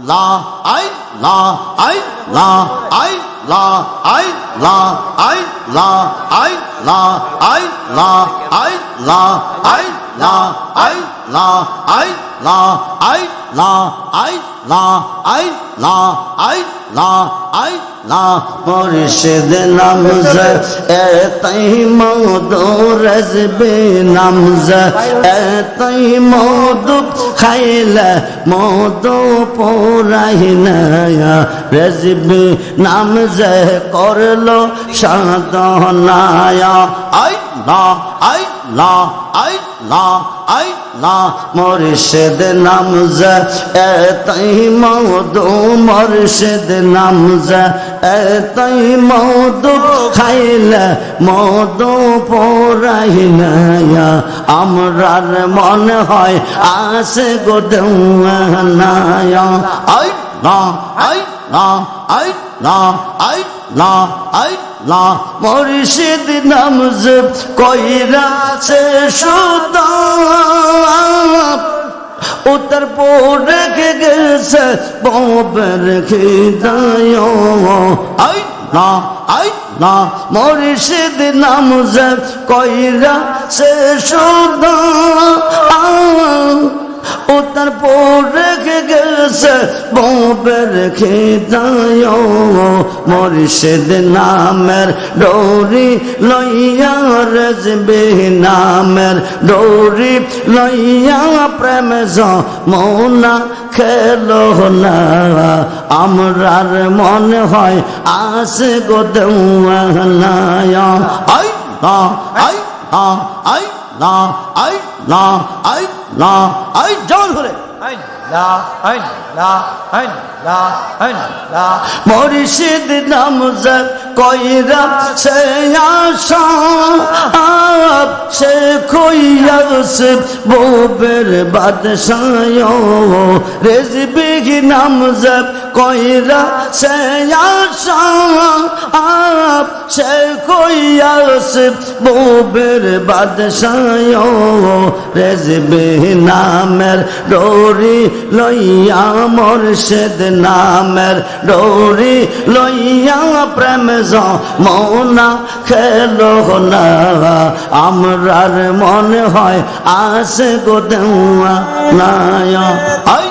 লা আই লা আই লা আই লা আই লা আই লা আই লা আই লা আই লা আই লা আই লা আই লা আই লা আই লা আই লা আই লা আই লা মুর্শিদ নামজ এতই মধু রজবে নামজ এতই মধু খাইলে মধু পুরাইনা রজবে নামজ করলো সাধনায়া আই লা আই লা আই লা আই লা মুর্শিদ নামজ এতই মধু মুর্শিদ নামজ এতই মধু খাইলে মধু পরাইনা আমরার মনে হয় আসে গো দেওয়ানা আই লা আই লা আই লা আই লা আই লা মুর্শিদ নামজ কইরা সে সুদা উত্তর পূর্ব রেখে গেছে ববের খিদায় আই লা আই লা মুর্শিদ নামজ কইরা সে সুদা উত্তর পূর্ব রেখে গেছে ববের খিদায় মুর্শিদ নামের ডোরি লইয়া রজবে নামের ডোরি লইয়া প্রেম যমুনা খেলো না আমরার মনে হয় আসে গো দেওয়ানা আই লা আই লা আই লা আই লা আই লা আই জোর করে আই লা আই লা আই লা আই লা মুর্শিদ নামজ কইরা সে আশা সে কইয়াছে ববের বাদশায় রেজবে নামজ কইরা সে আশা সে কইয়াছে ববের বাদশায় রেজবে নামের ডোরি লইয়া মুর্শিদ নামের ডোরি লইয়া প্রেম যমুনা খেলো না আমরার মনে হয় আসে গো দেওয়ানা আই